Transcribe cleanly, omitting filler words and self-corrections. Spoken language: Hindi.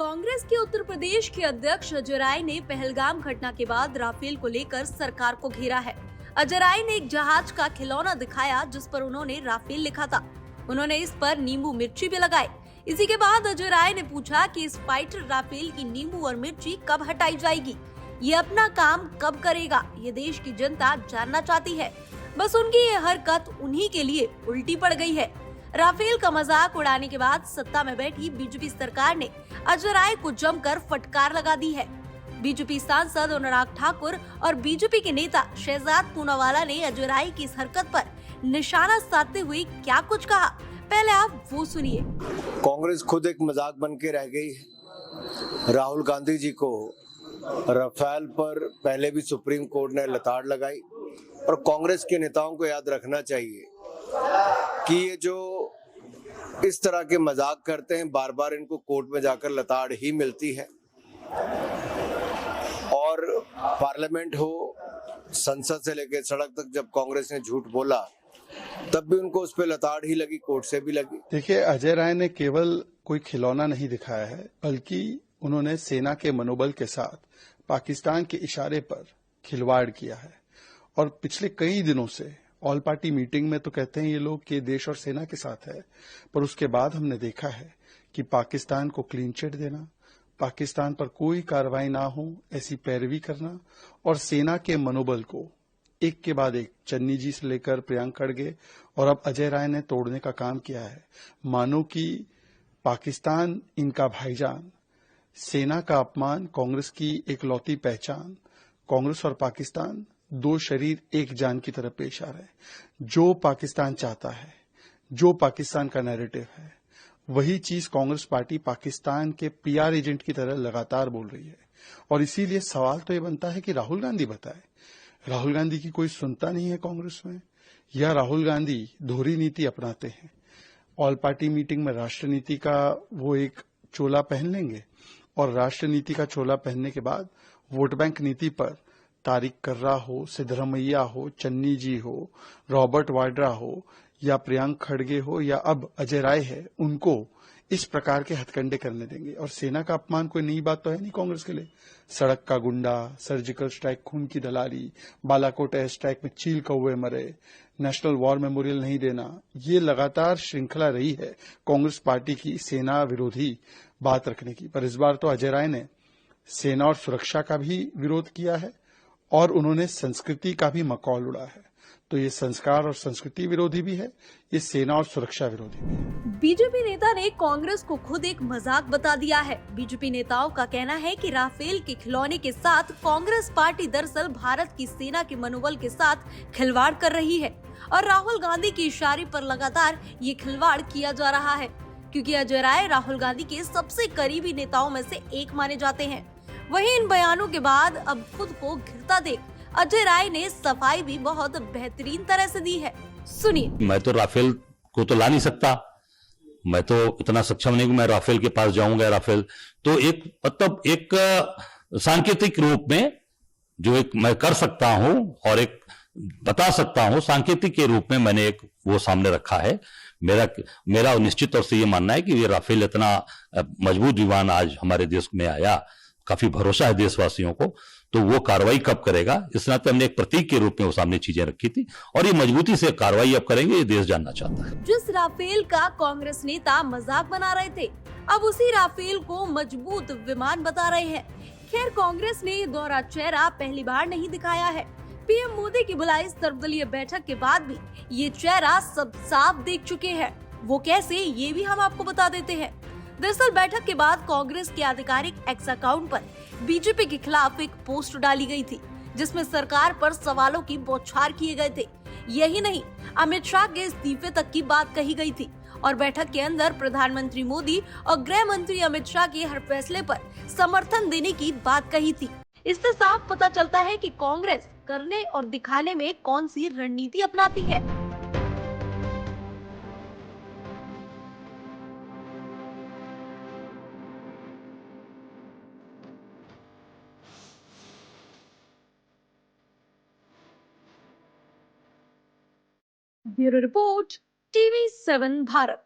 कांग्रेस के उत्तर प्रदेश के अध्यक्ष अजय राय ने पहलगाम घटना के बाद राफेल को लेकर सरकार को घेरा है। अजय राय ने एक जहाज का खिलौना दिखाया जिस पर उन्होंने राफेल लिखा था। उन्होंने इस पर नींबू मिर्ची भी लगाई। इसी के बाद अजय राय ने पूछा कि इस फाइटर राफेल की नींबू और मिर्ची कब हटाई जाएगी, ये अपना काम कब करेगा, ये देश की जनता जानना चाहती है। बस उनकी ये हरकत उन्हीं के लिए उल्टी पड़ गई है। राफेल का मजाक उड़ाने के बाद सत्ता में बैठी बीजेपी सरकार ने अजय राय को जमकर फटकार लगा दी है। बीजेपी सांसद अनुराग ठाकुर और बीजेपी के नेता शहजाद पूनावाला ने अजय राय की इस हरकत पर निशाना साधते हुए क्या कुछ कहा, पहले आप वो सुनिए। कांग्रेस खुद एक मजाक बन के रह गई है। राहुल गांधी जी को राफेल पर पहले भी सुप्रीम कोर्ट ने लताड़ लगाई और कांग्रेस के नेताओं को याद रखना चाहिए कि ये जो इस तरह के मजाक करते हैं, बार बार इनको कोर्ट में जाकर लताड़ ही मिलती है। और पार्लियामेंट हो, संसद से लेकर सड़क तक जब कांग्रेस ने झूठ बोला तब भी उनको उस पे लताड़ ही लगी, कोर्ट से भी लगी। देखिए, अजय राय ने केवल कोई खिलौना नहीं दिखाया है, बल्कि उन्होंने सेना के मनोबल के साथ पाकिस्तान के इशारे पर खिलवाड़ किया है। और पिछले कई दिनों से ऑल पार्टी मीटिंग में तो कहते हैं ये लोग कि देश और सेना के साथ है, पर उसके बाद हमने देखा है कि पाकिस्तान को क्लीन चिट देना, पाकिस्तान पर कोई कार्रवाई ना हो ऐसी पैरवी करना और सेना के मनोबल को एक के बाद एक, चन्नी जी से लेकर प्रियंक खड़गे और अब अजय राय ने तोड़ने का काम किया है। मानो कि पाकिस्तान इनका भाईजान, सेना का अपमान कांग्रेस की एकलौती पहचान, कांग्रेस और पाकिस्तान दो शरीर एक जान की तरह पेश आ रहे हैं। जो पाकिस्तान चाहता है, जो पाकिस्तान का नैरेटिव है, वही चीज कांग्रेस पार्टी पाकिस्तान के पीआर एजेंट की तरह लगातार बोल रही है। और इसीलिए सवाल तो ये बनता है कि राहुल गांधी बताए, राहुल गांधी की कोई सुनता नहीं है कांग्रेस में, या राहुल गांधी दोहरी नीति अपनाते हैं। ऑल पार्टी मीटिंग में राष्ट्र नीति का वो एक चोला पहन लेंगे और राष्ट्र नीति का चोला पहनने के बाद वोट बैंक नीति पर तारिक कर्रा हो, सिद्धरमैया हो, चन्नी जी हो, रॉबर्ट वाड्रा हो या प्रियंक खड़गे हो या अब अजय राय है, उनको इस प्रकार के हथकंडे करने देंगे। और सेना का अपमान कोई नई बात तो है नहीं कांग्रेस के लिए। सड़क का गुंडा, सर्जिकल स्ट्राइक, खून की दलाली, बालाकोट एयर स्ट्राइक में चील कौवे मरे, नेशनल वॉर मेमोरियल नहीं देना, ये लगातार श्रृंखला रही है कांग्रेस पार्टी की सेना विरोधी बात रखने की। पर इस बार तो अजय राय ने सेना और सुरक्षा का भी विरोध किया है और उन्होंने संस्कृति का भी मखौल उड़ा है। तो ये संस्कार और संस्कृति विरोधी भी है, ये सेना और सुरक्षा विरोधी भी है। बीजेपी नेता ने कांग्रेस को खुद एक मजाक बता दिया है। बीजेपी नेताओं का कहना है कि राफेल के खिलौने के साथ कांग्रेस पार्टी दरअसल भारत की सेना के मनोबल के साथ खिलवाड़ कर रही है और राहुल गांधी के इशारे पर लगातार ये खिलवाड़ किया जा रहा है, क्योंकि अजय राय राहुल गांधी के सबसे करीबी नेताओं में से एक माने जाते हैं। वहीं इन बयानों के बाद अब खुद को घिरता देख अजय राय ने सफाई भी बहुत बेहतरीन तरह से दी है। सुनिए। मैं तो राफेल को तो ला नहीं सकता, मैं तो इतना सक्षम नहीं कि मैं राफेल के पास जाऊंगा। राफेल तो एक मतलब एक सांकेतिक रूप में जो एक मैं कर सकता हूं और एक बता सकता हूं, सांकेतिक के रूप में मैंने एक वो सामने रखा है। मेरा निश्चित तौर से ये मानना है कि ये राफेल इतना मजबूत विमान आज हमारे देश में आया, काफी भरोसा है देशवासियों को, तो वो कार्रवाई कब करेगा, इस नाते हमने एक प्रतीक के रूप में वो सामने चीजें रखी थी और ये मजबूती से कार्रवाई अब करेंगे, ये देश जानना चाहता है। जिस राफेल का कांग्रेस नेता मजाक बना रहे थे, अब उसी राफेल को मजबूत विमान बता रहे हैं। खैर, कांग्रेस ने ये दोहरा चेहरा पहली बार नहीं दिखाया है। पीएम मोदी की बुलाई सर्वदलीय बैठक के बाद भी ये चेहरा सब साफ देख चुके हैं। वो कैसे, ये भी हम आपको बता देते हैं। दरअसल बैठक के बाद कांग्रेस के आधिकारिक एक्स अकाउंट पर बीजेपी के खिलाफ एक पोस्ट डाली गई थी, जिसमें सरकार पर सवालों की बौछार किए गए थे। यही नहीं, अमित शाह के इस्तीफे तक की बात कही गई थी और बैठक के अंदर प्रधानमंत्री मोदी और गृह मंत्री अमित शाह के हर फैसले पर समर्थन देने की बात कही थी। इससे साफ पता चलता है कि कांग्रेस करने और दिखाने में कौन सी रणनीति अपनाती है। Bureau report, TV 7 Bharat.